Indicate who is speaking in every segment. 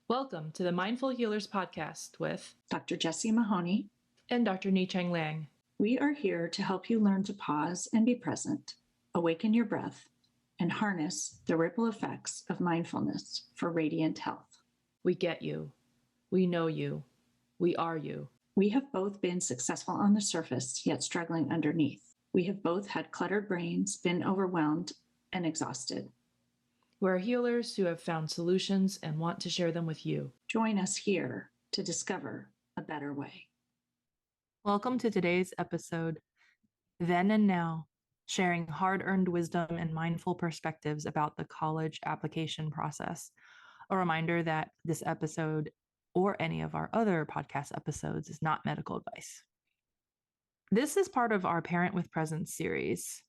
Speaker 1: Welcome to the Mindful Healers podcast with
Speaker 2: Dr. Jessie Mahoney
Speaker 1: and Dr. Ni-Cheng Liang.
Speaker 2: We are here to help you learn to pause and be present, awaken your breath, and harness the ripple effects of mindfulness for radiant health.
Speaker 1: We get you. We know you. We are you.
Speaker 2: We have both been successful on the surface, yet struggling underneath. We have both had cluttered brains, been overwhelmed, and exhausted.
Speaker 1: We're healers who have found solutions and want to share them with you.
Speaker 2: Join us here to discover a better way.
Speaker 1: Welcome to today's episode, Then and Now, sharing hard-earned wisdom and mindful perspectives about the college application process. A reminder that this episode or any of our other podcast episodes is not medical advice. This is part of our Parent with Presence series.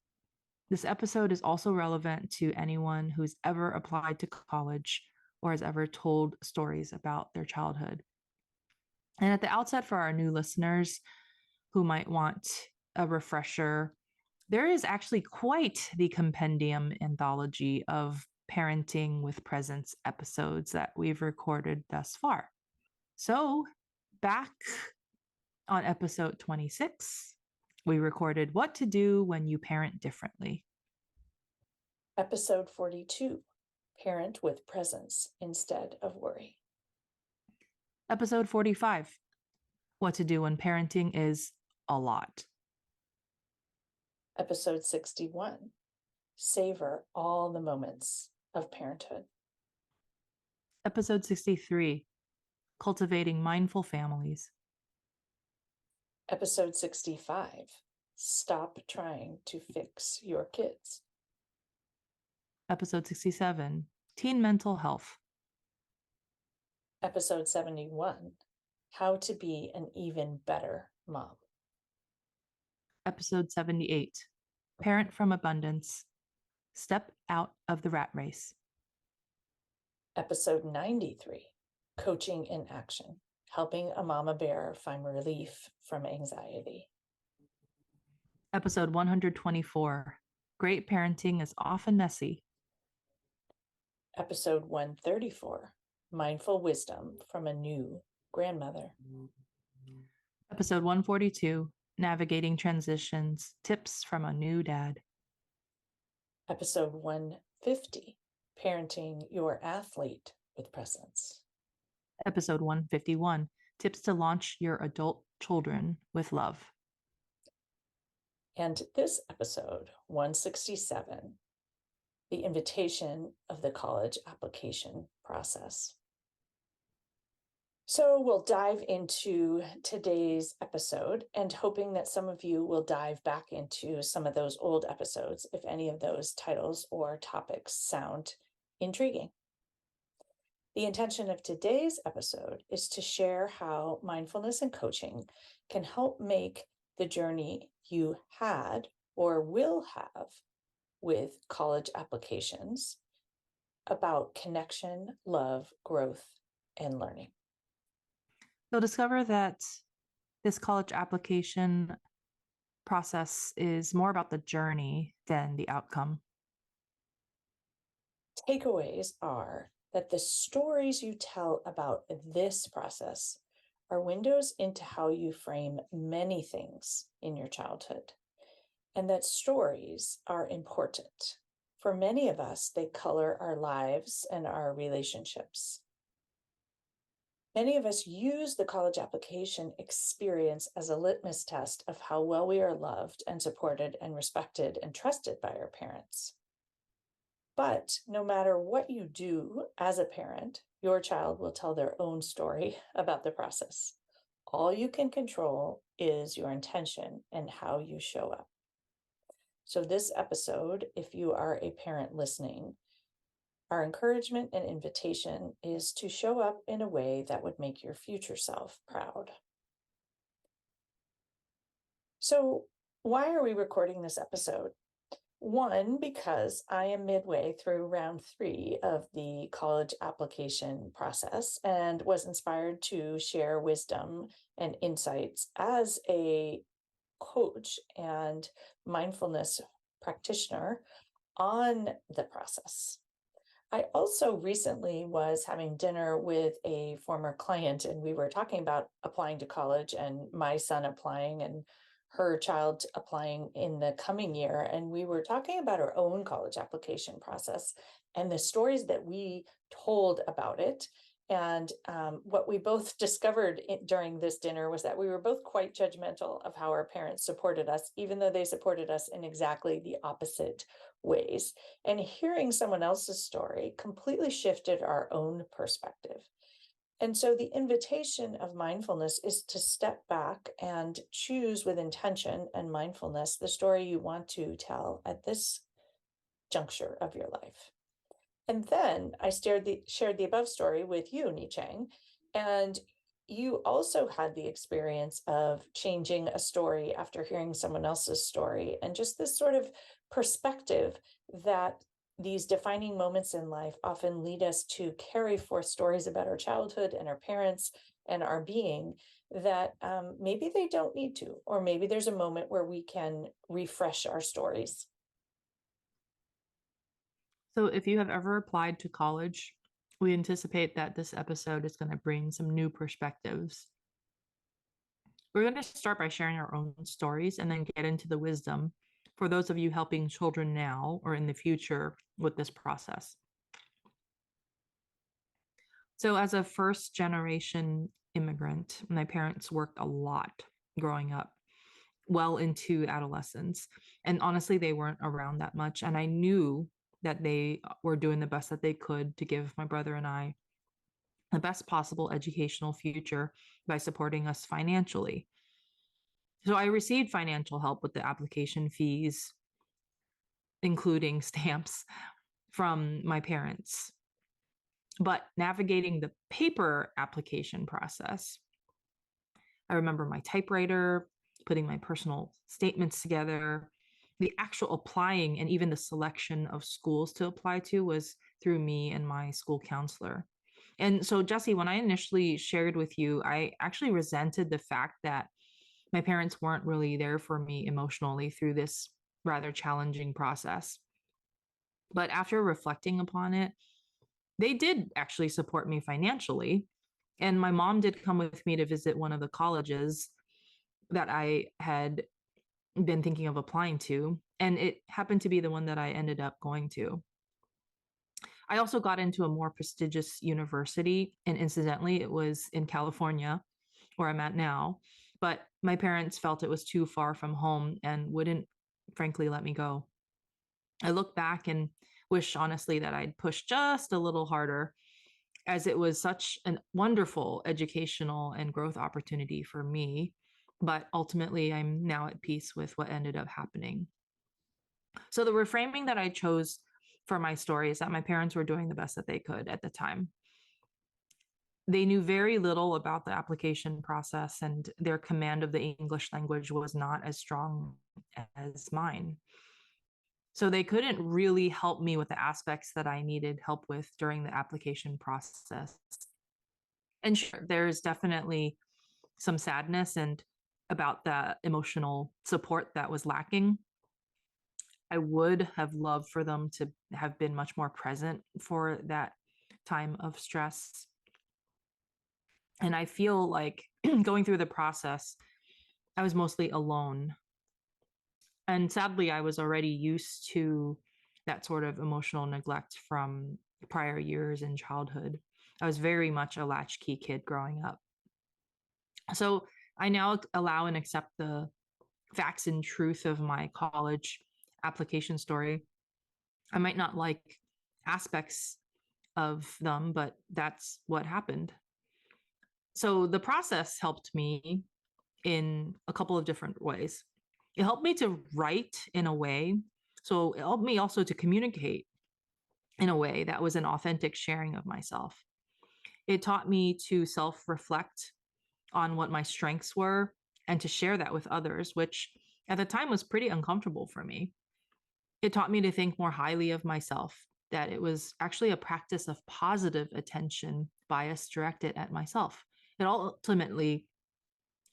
Speaker 1: This episode is also relevant to anyone who's ever applied to college or has ever told stories about their childhood. And at the outset, for our new listeners who might want a refresher, there is actually quite the compendium anthology of Parenting with Presence episodes that we've recorded thus far. So back on episode 26, we recorded What to Do When You Parent Differently.
Speaker 3: Episode 42, Parent with Presence Instead of Worry.
Speaker 1: Episode 45, What to Do When Parenting is a Lot.
Speaker 3: Episode 61, Savor All the Moments of Parenthood.
Speaker 1: Episode 63, Cultivating Mindful Families.
Speaker 3: Episode 65, Stop Trying to Fix Your Kids.
Speaker 1: Episode 67, Teen Mental Health.
Speaker 3: Episode 71, How to Be an Even Better Mom.
Speaker 1: Episode 78, Parent from Abundance. Step Out of the Rat Race.
Speaker 3: Episode 93, Coaching in Action, Helping a Mama Bear Find Relief from Anxiety.
Speaker 1: Episode 124, Great Parenting is Often Messy.
Speaker 3: Episode 134, Mindful Wisdom from a New Grandmother.
Speaker 1: Episode 142, Navigating Transitions, Tips from a New Dad.
Speaker 3: Episode 150, Parenting Your Athlete with Presence.
Speaker 1: Episode 151, Tips to Launch Your Adult Children with Love.
Speaker 3: And this episode, 167, the invitation of the college application process. So we'll dive into today's episode and hoping that some of you will dive back into some of those old episodes if any of those titles or topics sound intriguing. The intention of today's episode is to share how mindfulness and coaching can help make the journey you had or will have with college applications about connection, love, growth, and learning.
Speaker 1: You'll discover that this college application process is more about the journey than the outcome.
Speaker 3: Takeaways are that the stories you tell about this process are windows into how you frame many things in your childhood, and that stories are important. For many of us, they color our lives and our relationships. Many of us use the college application experience as a litmus test of how well we are loved and supported and respected and trusted by our parents. But no matter what you do as a parent, your child will tell their own story about the process. All you can control is your intention and how you show up. So this episode, if you are a parent listening, our encouragement and invitation is to show up in a way that would make your future self proud. So why are we recording this episode? One, because I am midway through round 3 of the college application process and was inspired to share wisdom and insights as a coach and mindfulness practitioner on the process. I also recently was having dinner with a former client, and we were talking about applying to college and my son applying and her child applying in the coming year. And we were talking about our own college application process and the stories that we told about it. And what we both discovered during this dinner was that we were both quite judgmental of how our parents supported us, even though they supported us in exactly the opposite ways. And hearing someone else's story completely shifted our own perspective. And so the invitation of mindfulness is to step back and choose with intention and mindfulness the story you want to tell at this juncture of your life. And then I shared the above story with you, Nichang, and you also had the experience of changing a story after hearing someone else's story, and just this sort of perspective that these defining moments in life often lead us to carry forth stories about our childhood and our parents and our being that maybe they don't need to, or maybe there's a moment where we can refresh our stories.
Speaker 1: So, if you have ever applied to college, we anticipate that this episode is going to bring some new perspectives. We're going to start by sharing our own stories and then get into the wisdom for those of you helping children now or in the future with this process. So, as a first generation immigrant, my parents worked a lot growing up, well into adolescence. And honestly, they weren't around that much. And I knew that they were doing the best that they could to give my brother and I the best possible educational future by supporting us financially. So I received financial help with the application fees, including stamps from my parents. But navigating the paper application process, I remember my typewriter, putting my personal statements together. The actual applying and even the selection of schools to apply to was through me and my school counselor. And so, Jesse, when I initially shared with you, I actually resented the fact that my parents weren't really there for me emotionally through this rather challenging process. But after reflecting upon it, they did actually support me financially. And my mom did come with me to visit one of the colleges that I had been thinking of applying to. And it happened to be the one that I ended up going to. I also got into a more prestigious university. And incidentally, it was in California, where I'm at now. But my parents felt it was too far from home and wouldn't, frankly, let me go. I look back and wish, honestly, that I'd pushed just a little harder, as it was such a wonderful educational and growth opportunity for me. But ultimately, I'm now at peace with what ended up happening. So, the reframing that I chose for my story is that my parents were doing the best that they could at the time. They knew very little about the application process, and their command of the English language was not as strong as mine. So they couldn't really help me with the aspects that I needed help with during the application process. And sure, there's definitely some sadness and about the emotional support that was lacking. I would have loved for them to have been much more present for that time of stress. And I feel like going through the process, I was mostly alone. And sadly, I was already used to that sort of emotional neglect from prior years in childhood. I was very much a latchkey kid growing up. So I now allow and accept the facts and truth of my college application story. I might not like aspects of them, but that's what happened. So the process helped me in a couple of different ways. It helped me to write in a way. So it helped me also to communicate in a way that was an authentic sharing of myself. It taught me to self reflect on what my strengths were and to share that with others, which at the time was pretty uncomfortable for me. It taught me to think more highly of myself, that it was actually a practice of positive attention bias directed at myself. It ultimately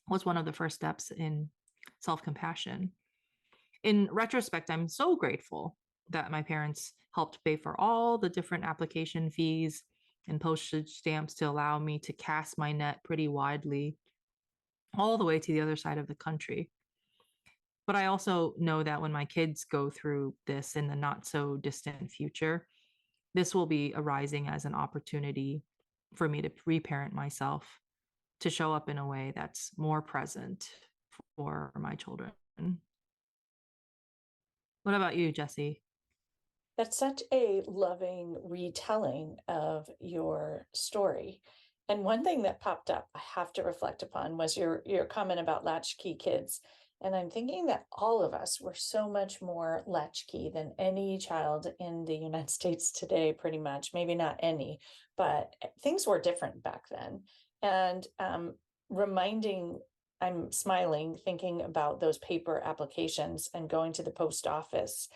Speaker 1: was one of the first steps in self compassion. In retrospect, I'm so grateful that my parents helped pay for all the different application fees and postage stamps to allow me to cast my net pretty widely all the way to the other side of the country. But I also know that when my kids go through this in the not so distant future, this will be arising as an opportunity for me to reparent myself, to show up in a way that's more present for my children. What about you, Jesse?
Speaker 3: That's such a loving retelling of your story. And one thing that popped up I have to reflect upon was your comment about latchkey kids. And I'm thinking that all of us were so much more latchkey than any child in the United States today, pretty much. Maybe not any, but things were different back then. And reminding, I'm smiling, thinking about those paper applications and going to the post office.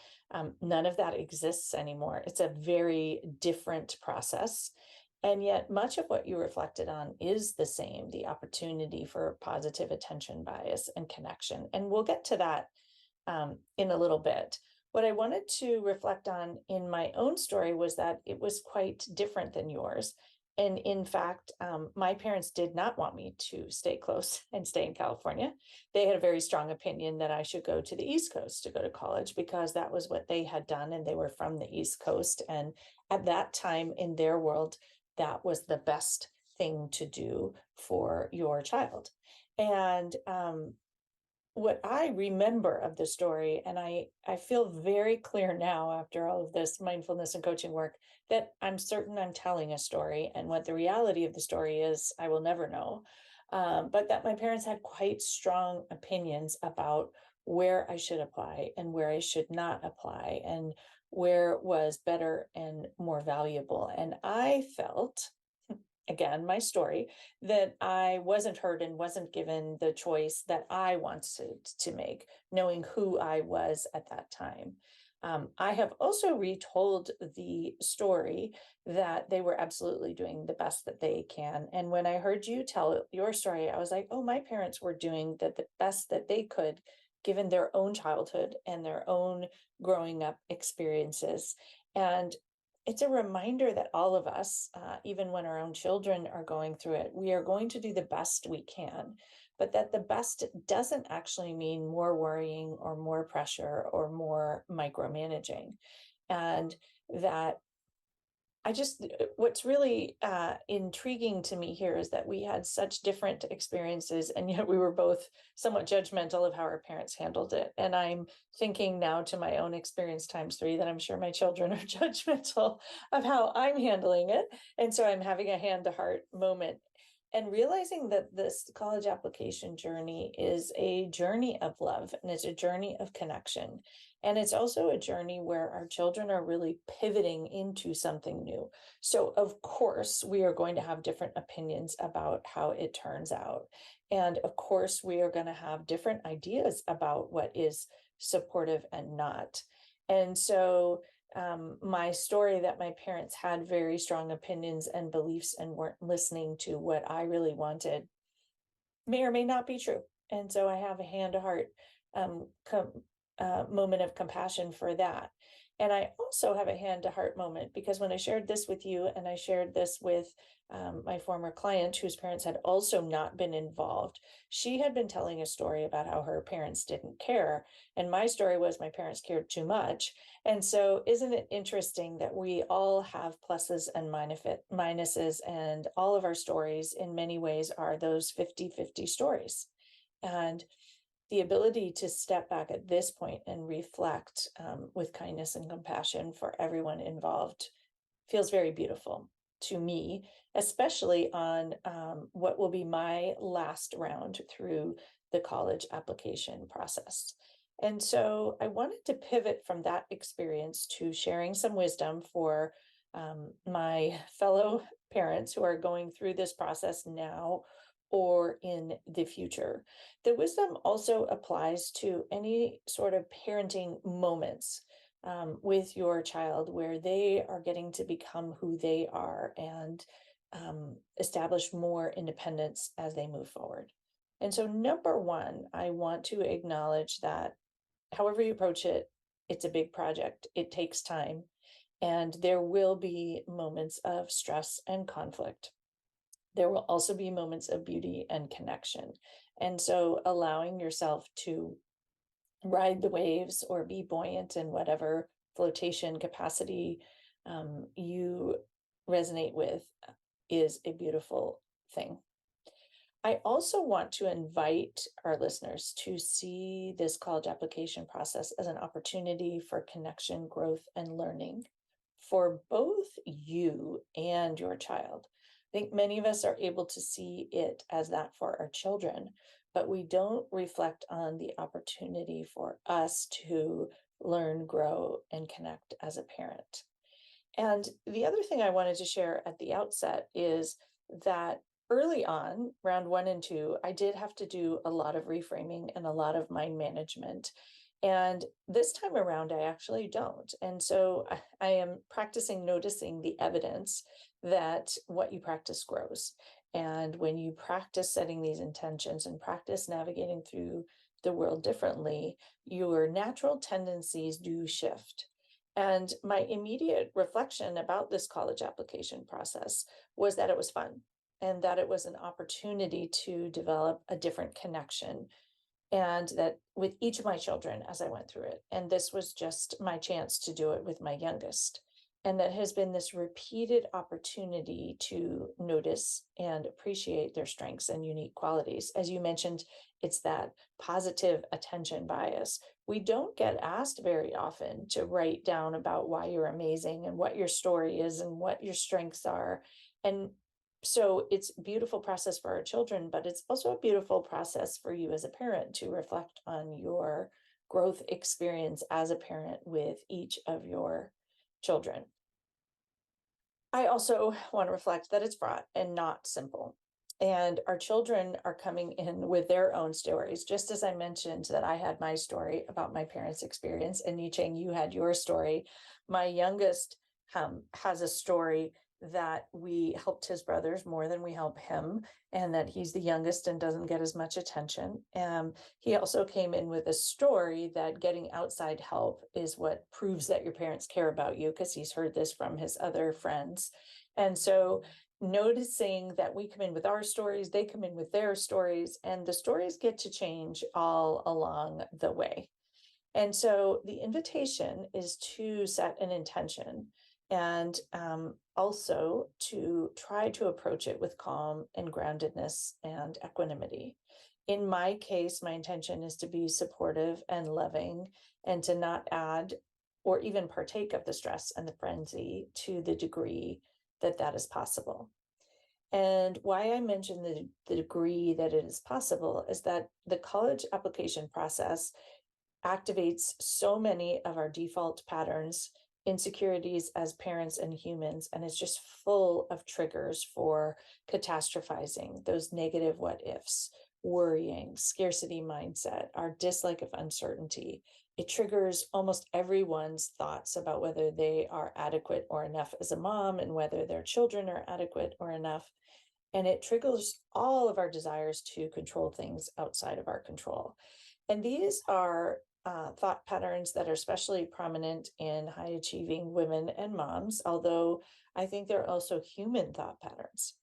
Speaker 3: None of that exists anymore. It's a very different process. And yet, much of what you reflected on is the same, the opportunity for positive attention bias and connection. And we'll get to that in a little bit. What I wanted to reflect on in my own story was that it was quite different than yours. And in fact, my parents did not want me to stay close and stay in California. They had a very strong opinion that I should go to the East Coast to go to college because that was what they had done. And they were from the East Coast. And at that time in their world, that was the best thing to do for your child. And what I remember of the story, and I feel very clear now after all of this mindfulness and coaching work, that I'm certain I'm telling a story, and what the reality of the story is, I will never know. But that my parents had quite strong opinions about where I should apply and where I should not apply, and where was better and more valuable. And I felt, again, my story, that I wasn't heard and wasn't given the choice that I wanted to make, knowing who I was at that time. I have also retold the story that they were absolutely doing the best that they can. And when I heard you tell your story, I was like, oh, my parents were doing the best that they could, given their own childhood and their own growing up experiences. And it's a reminder that all of us, even when our own children are going through it, we are going to do the best we can, but that the best doesn't actually mean more worrying or more pressure or more micromanaging. And that what's really intriguing to me here is that we had such different experiences, and yet we were both somewhat judgmental of how our parents handled it. And I'm thinking now to my own experience times three that I'm sure my children are judgmental of how I'm handling it. And so I'm having a hand to heart moment and realizing that this college application journey is a journey of love, and it's a journey of connection. And it's also a journey where our children are really pivoting into something new. So, of course, we are going to have different opinions about how it turns out. And of course, we are going to have different ideas about what is supportive and not. And so, my story that my parents had very strong opinions and beliefs and weren't listening to what I really wanted may or may not be true. And so I have a hand to heart moment of compassion for that. And I also have a hand to heart moment because when I shared this with you and I shared this with my former client whose parents had also not been involved, she had been telling a story about how her parents didn't care. And my story was my parents cared too much. And so isn't it interesting that we all have pluses and minuses, and all of our stories in many ways are those 50-50 stories. And the ability to step back at this point and reflect with kindness and compassion for everyone involved feels very beautiful to me, especially on what will be my last round through the college application process. And so I wanted to pivot from that experience to sharing some wisdom for my fellow parents who are going through this process now or in the future. The wisdom also applies to any sort of parenting moments with your child where they are getting to become who they are and establish more independence as they move forward. And so, number one, I want to acknowledge that however you approach it, it's a big project. It takes time. And there will be moments of stress and conflict. There will also be moments of beauty and connection. And so allowing yourself to ride the waves or be buoyant in whatever flotation capacity you resonate with is a beautiful thing. I also want to invite our listeners to see this college application process as an opportunity for connection, growth, and learning for both you and your child. I think many of us are able to see it as that for our children, but we don't reflect on the opportunity for us to learn, grow, and connect as a parent. And the other thing I wanted to share at the outset is that early on, round 1 and 2, I did have to do a lot of reframing and a lot of mind management. And this time around, I actually don't. And so I am practicing noticing the evidence that what you practice grows. And when you practice setting these intentions and practice navigating through the world differently, your natural tendencies do shift. And my immediate reflection about this college application process was that it was fun and that it was an opportunity to develop a different connection, and that with each of my children as I went through it. And this was just my chance to do it with my youngest. And that has been this repeated opportunity to notice and appreciate their strengths and unique qualities. As you mentioned, it's that positive attention bias. We don't get asked very often to write down about why you're amazing and what your story is and what your strengths are. And so it's a beautiful process for our children, but it's also a beautiful process for you as a parent to reflect on your growth experience as a parent with each of your children. I also want to reflect that it's fraught and not simple. And our children are coming in with their own stories, just as I mentioned that I had my story about my parents' experience, and Yicheng, you had your story. My youngest has a story that we helped his brothers more than we help him, and that he's the youngest and doesn't get as much attention. He also came in with a story that getting outside help is what proves that your parents care about you, because he's heard this from his other friends. And so noticing that we come in with our stories, they come in with their stories, and the stories get to change all along the way. And so the invitation is to set an intention, and also to try to approach it with calm and groundedness and equanimity. In my case, my intention is to be supportive and loving, and to not add or even partake of the stress and the frenzy to the degree that that is possible. And why I mention the degree that it is possible is that the college application process activates so many of our default patterns, insecurities as parents and humans, and it's just full of triggers for catastrophizing, those negative what ifs, worrying, scarcity mindset, our dislike of uncertainty. It triggers almost everyone's thoughts about whether they are adequate or enough as a mom, and whether their children are adequate or enough. And it triggers all of our desires to control things outside of our control. And these are thought patterns that are especially prominent in high achieving women and moms, although I think they're also human thought patterns.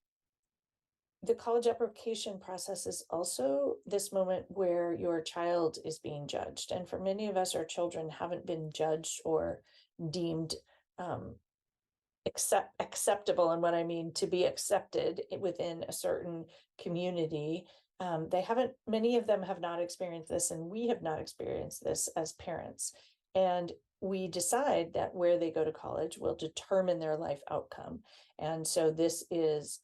Speaker 3: The college application process is also this moment where your child is being judged. And for many of us, our children haven't been judged or deemed acceptable. And what I mean to be accepted within a certain community. Many of them have not experienced this, and we have not experienced this as parents. And we decide that where they go to college will determine their life outcome. And so this is,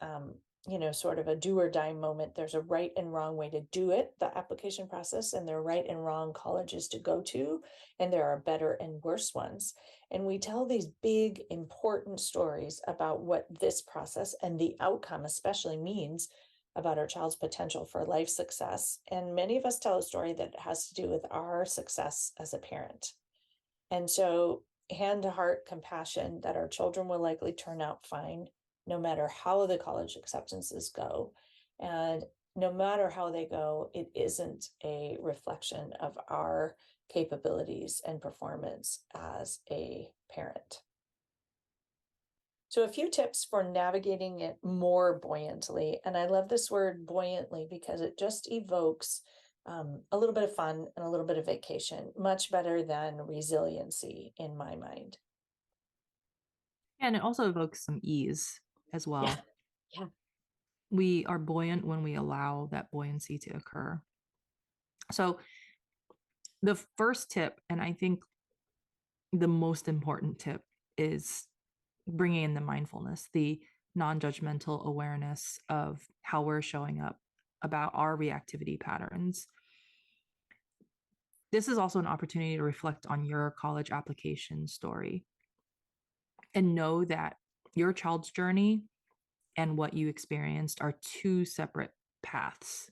Speaker 3: sort of a do or die moment. There's a right and wrong way to do it, the application process, and there are right and wrong colleges to go to, and there are better and worse ones. And we tell these big, important stories about what this process and the outcome especially means about our child's potential for life success. And many of us tell a story that has to do with our success as a parent. And so hand to heart compassion that our children will likely turn out fine, no matter how the college acceptances go. And no matter how they go, it isn't a reflection of our capabilities and performance as a parent. So a few tips for navigating it more buoyantly. And I love this word buoyantly because it just evokes a little bit of fun and a little bit of vacation, much better than resiliency in my mind.
Speaker 1: And it also evokes some ease as well.
Speaker 3: Yeah. Yeah.
Speaker 1: We are buoyant when we allow that buoyancy to occur. So the first tip, and I think the most important tip, is bringing in the mindfulness, the non-judgmental awareness of how we're showing up, about our reactivity patterns. This is also an opportunity to reflect on your college application story and know that your child's journey and what you experienced are two separate paths,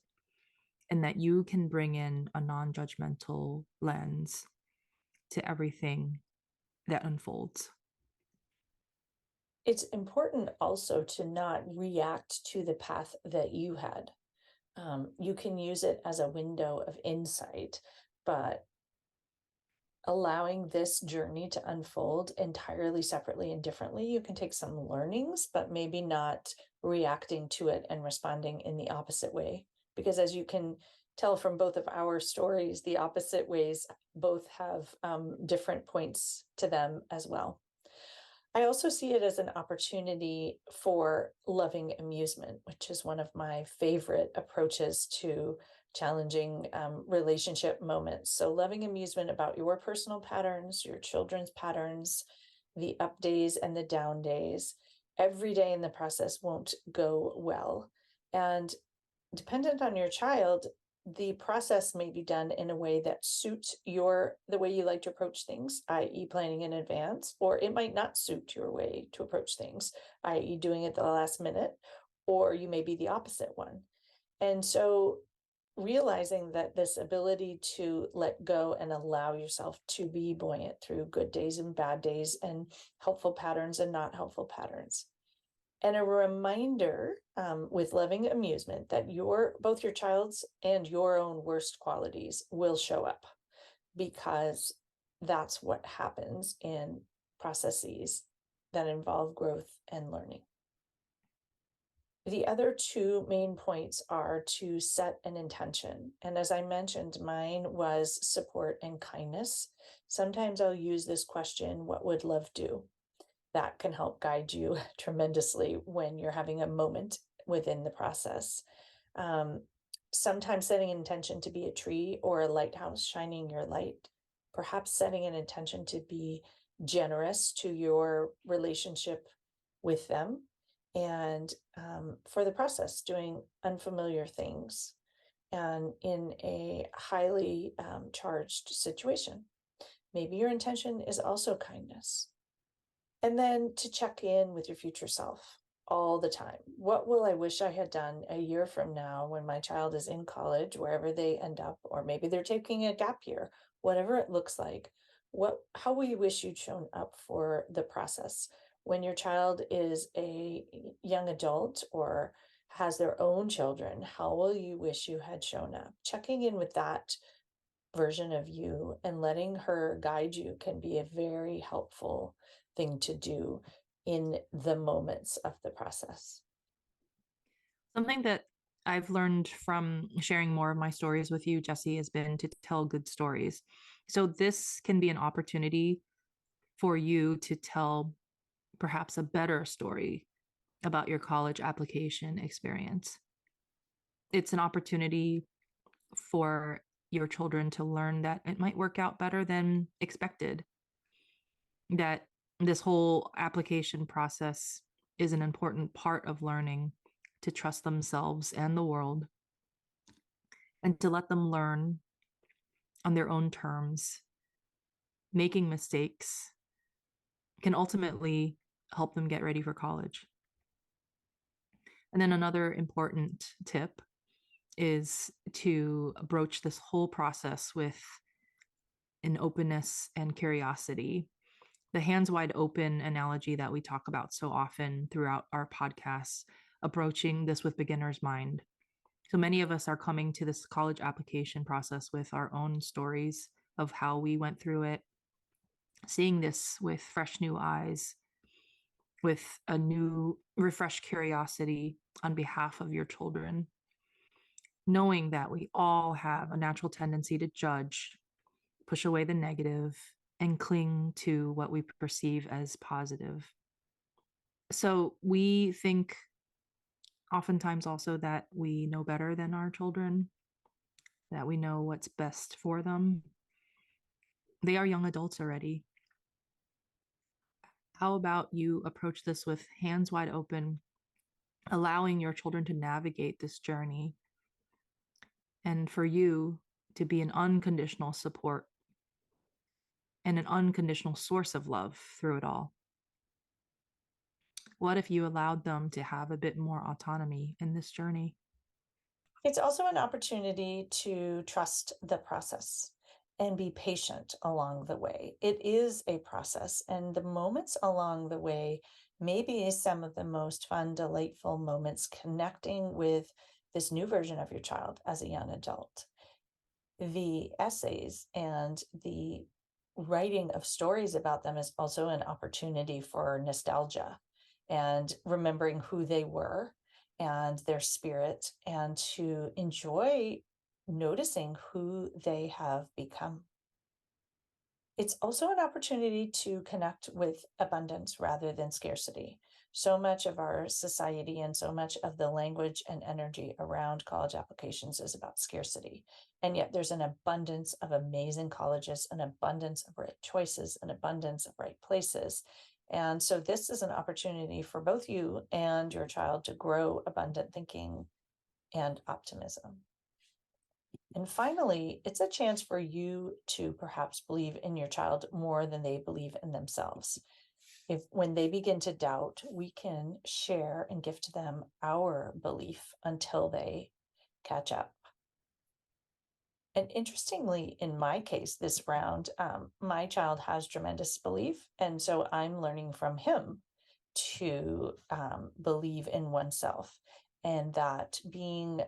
Speaker 1: and that you can bring in a non-judgmental lens to everything that unfolds.
Speaker 3: It's important also to not react to the path that you had. You can use it as a window of insight, but allowing this journey to unfold entirely separately and differently, you can take some learnings, but maybe not reacting to it and responding in the opposite way. Because as you can tell from both of our stories, the opposite ways both have different points to them as well. I also see it as an opportunity for loving amusement, which is one of my favorite approaches to challenging relationship moments. So, loving amusement about your personal patterns, your children's patterns, the up days and the down days. Every day in the process won't go well. And dependent on your child, the process may be done in a way that suits the way you like to approach things, i.e. planning in advance, or it might not suit your way to approach things, i.e. doing it at the last minute, or you may be the opposite one. And so realizing that this ability to let go and allow yourself to be buoyant through good days and bad days and helpful patterns and not helpful patterns. And a reminder with loving amusement that both your child's and your own worst qualities will show up, because that's what happens in processes that involve growth and learning. The other two main points are to set an intention. And as I mentioned, mine was support and kindness. Sometimes I'll use this question, what would love do? That can help guide you tremendously when you're having a moment within the process. Sometimes setting an intention to be a tree or a lighthouse shining your light, perhaps setting an intention to be generous to your relationship with them, and for the process, doing unfamiliar things and in a highly charged situation. Maybe your intention is also kindness. And then to check in with your future self all the time. What will I wish I had done a year from now when my child is in college, wherever they end up, or maybe they're taking a gap year, whatever it looks like. How will you wish you'd shown up for the process? When your child is a young adult or has their own children, how will you wish you had shown up? Checking in with that version of you and letting her guide you can be a very helpful thing to do in the moments of the process.
Speaker 1: Something that I've learned from sharing more of my stories with you, Jessie, has been to tell good stories. So this can be an opportunity for you to tell perhaps a better story about your college application experience. It's an opportunity for your children to learn that it might work out better than expected, that this whole application process is an important part of learning to trust themselves and the world, and to let them learn on their own terms. Making mistakes can ultimately help them get ready for college. And then another important tip is to broach this whole process with an openness and curiosity. The hands wide open analogy that we talk about so often throughout our podcasts, approaching this with beginner's mind. So many of us are coming to this college application process with our own stories of how we went through it, seeing this with fresh new eyes, with a new, refreshed curiosity on behalf of your children, knowing that we all have a natural tendency to judge, push away the negative, and cling to what we perceive as positive. So we think oftentimes also that we know better than our children, that we know what's best for them. They are young adults already. How about you approach this with hands wide open, allowing your children to navigate this journey, and for you to be an unconditional support and an unconditional source of love through it all? What if you allowed them to have a bit more autonomy in this journey?
Speaker 3: It's also an opportunity to trust the process and be patient along the way. It is a process, and the moments along the way may be some of the most fun, delightful moments connecting with this new version of your child as a young adult. The essays and the writing of stories about them is also an opportunity for nostalgia and remembering who they were and their spirit, and to enjoy noticing who they have become. It's also an opportunity to connect with abundance rather than scarcity. So much of our society and so much of the language and energy around college applications is about scarcity. And yet there's an abundance of amazing colleges, an abundance of right choices, an abundance of right places. And so this is an opportunity for both you and your child to grow abundant thinking and optimism. And finally, it's a chance for you to perhaps believe in your child more than they believe in themselves. If when they begin to doubt, we can share and gift them our belief until they catch up. And interestingly, in my case, this round, my child has tremendous belief. And so I'm learning from him to believe in oneself, and that being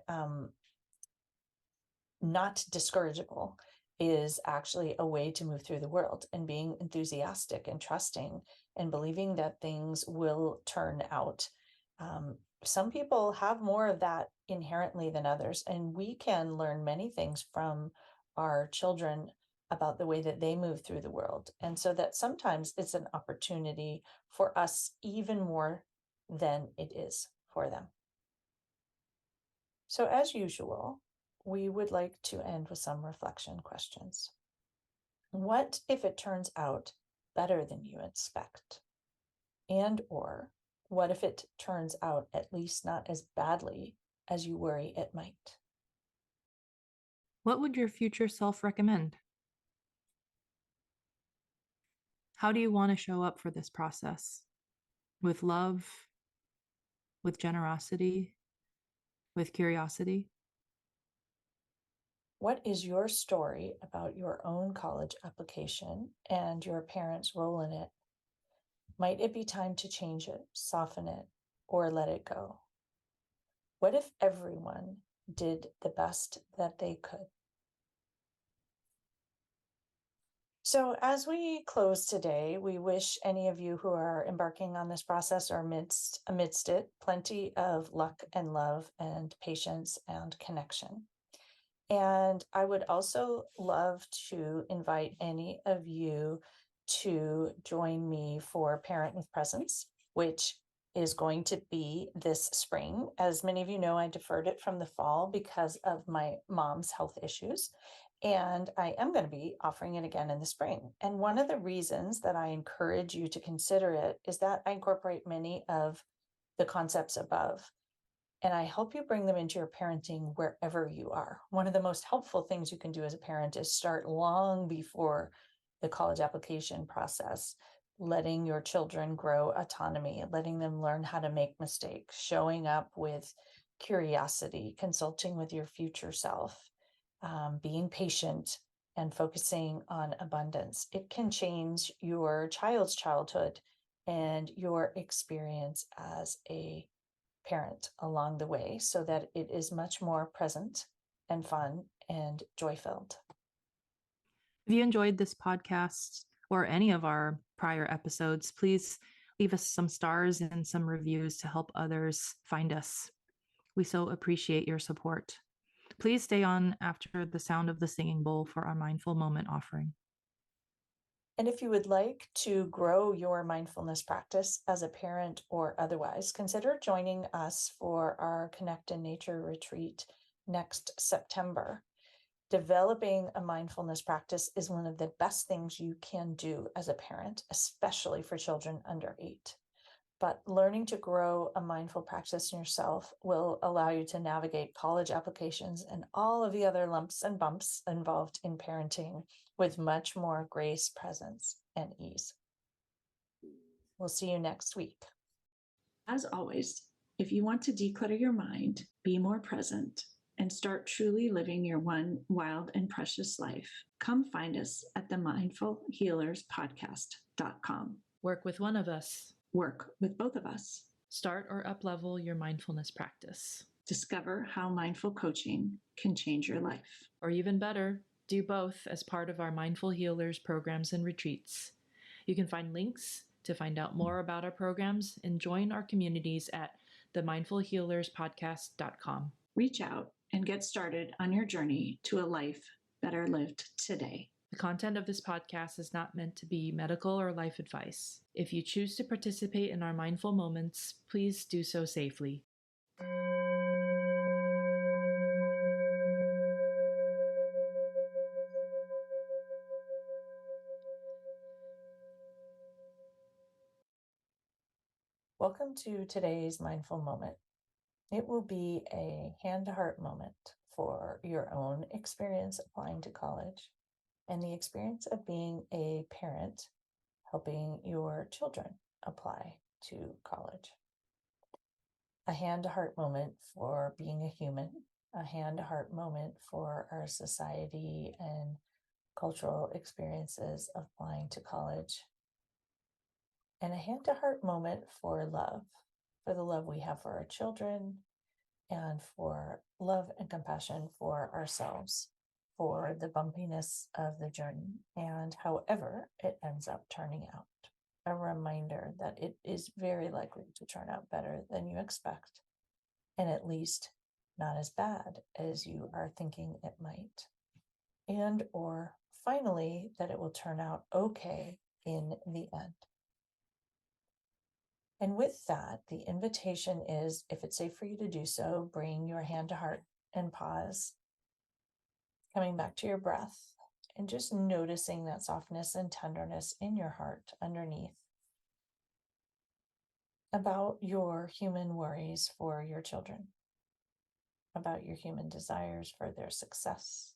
Speaker 3: not discourageable is actually a way to move through the world, and being enthusiastic and trusting and believing that things will turn out. Some people have more of that inherently than others, and we can learn many things from our children about the way that they move through the world. And so that sometimes it's an opportunity for us even more than it is for them. So as usual, we would like to end with some reflection questions. What if it turns out better than you expect? And or what if it turns out at least not as badly as you worry it might?
Speaker 1: What would your future self recommend? How do you want to show up for this process? With love, with generosity, with curiosity?
Speaker 3: What is your story about your own college application and your parents' role in it? Might it be time to change it, soften it, or let it go? What if everyone did the best that they could? So as we close today, we wish any of you who are embarking on this process or amidst it, plenty of luck and love and patience and connection. And I would also love to invite any of you to join me for Parent with Presence, which is going to be this spring. As many of you know, I deferred it from the fall because of my mom's health issues. And I am going to be offering it again in the spring. And one of the reasons that I encourage you to consider it is that I incorporate many of the concepts above, and I help you bring them into your parenting wherever you are. One of the most helpful things you can do as a parent is start long before the college application process, letting your children grow autonomy, letting them learn how to make mistakes, showing up with curiosity, consulting with your future self, being patient, and focusing on abundance. It can change your child's childhood and your experience as a parent along the way so that it is much more present and fun and joy-filled.
Speaker 1: If you enjoyed this podcast or any of our prior episodes, please leave us some stars and some reviews to help others find us. We so appreciate your support. Please stay on after the sound of the singing bowl for our mindful moment offering.
Speaker 3: And if you would like to grow your mindfulness practice as a parent or otherwise, consider joining us for our Connect in Nature retreat next September. Developing a mindfulness practice is one of the best things you can do as a parent, especially for children under 8. But learning to grow a mindful practice in yourself will allow you to navigate college applications and all of the other lumps and bumps involved in parenting with much more grace, presence, and ease. We'll see you next week.
Speaker 2: As always, if you want to declutter your mind, be more present, and start truly living your one wild and precious life, come find us at the mindfulhealerspodcast.com.
Speaker 1: Work with one of us.
Speaker 2: Work with both of us.
Speaker 1: Start or uplevel your mindfulness practice.
Speaker 2: Discover how mindful coaching can change your life.
Speaker 1: Or even better, do both as part of our Mindful Healers programs and retreats. You can find links to find out more about our programs and join our communities at themindfulhealerspodcast.com.
Speaker 2: Reach out and get started on your journey to a life better lived today.
Speaker 1: The content of this podcast is not meant to be medical or life advice. If you choose to participate in our mindful moments, please do so safely.
Speaker 3: Welcome to today's mindful moment. It will be a hand-to-heart moment for your own experience applying to college and the experience of being a parent helping your children apply to college. A hand-to-heart moment for being a human, a hand-to-heart moment for our society and cultural experiences of applying to college, and a hand-to-heart moment for love, for the love we have for our children, and for love and compassion for ourselves, for the bumpiness of the journey, and however it ends up turning out. A reminder that it is very likely to turn out better than you expect, and at least not as bad as you are thinking it might. And or finally, that it will turn out okay in the end. And with that, the invitation is, if it's safe for you to do so, bring your hand to heart and pause, coming back to your breath and just noticing that softness and tenderness in your heart underneath about your human worries for your children, about your human desires for their success,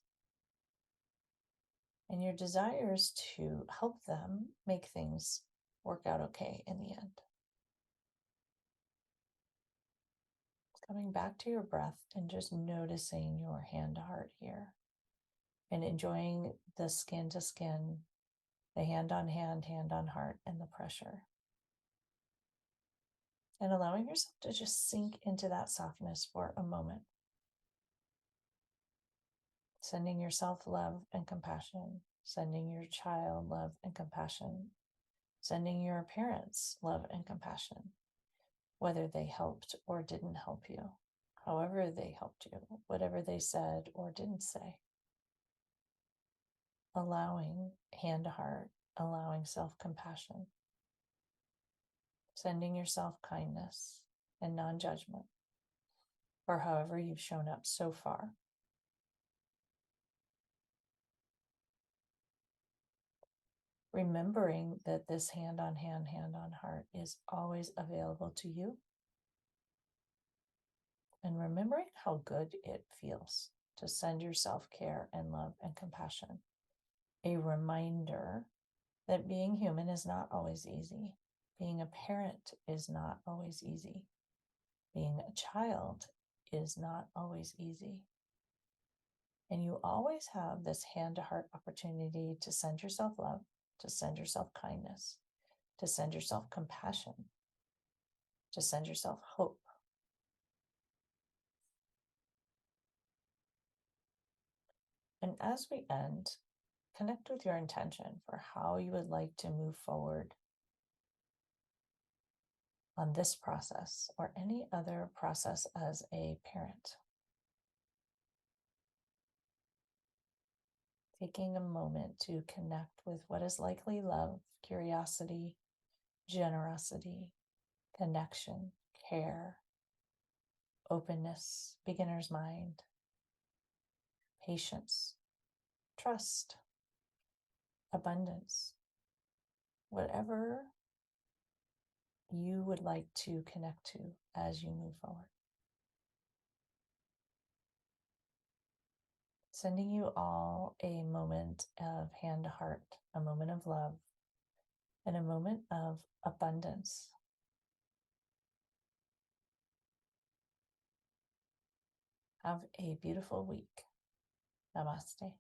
Speaker 3: and your desires to help them make things work out okay in the end. Coming back to your breath and just noticing your hand to heart here and enjoying the skin to skin, the hand on heart, and the pressure. And allowing yourself to just sink into that softness for a moment. Sending yourself love and compassion, sending your child love and compassion, sending your parents love and compassion, whether they helped or didn't help you, however they helped you, whatever they said or didn't say. Allowing hand to heart, allowing self-compassion, sending yourself kindness and non-judgment for however you've shown up so far. Remembering that this hand on heart is always available to you. And remembering how good it feels to send yourself care and love and compassion. A reminder that being human is not always easy. Being a parent is not always easy. Being a child is not always easy. And you always have this hand-to-heart opportunity to send yourself love, to send yourself kindness, to send yourself compassion, to send yourself hope, And as we end, connect with your intention for how you would like to move forward on this process or any other process as a parent. Taking a moment to connect with what is likely love, curiosity, generosity, connection, care, openness, beginner's mind, patience, trust, abundance, whatever you would like to connect to as you move forward. Sending you all a moment of hand to heart, a moment of love, and a moment of abundance. Have a beautiful week. Namaste.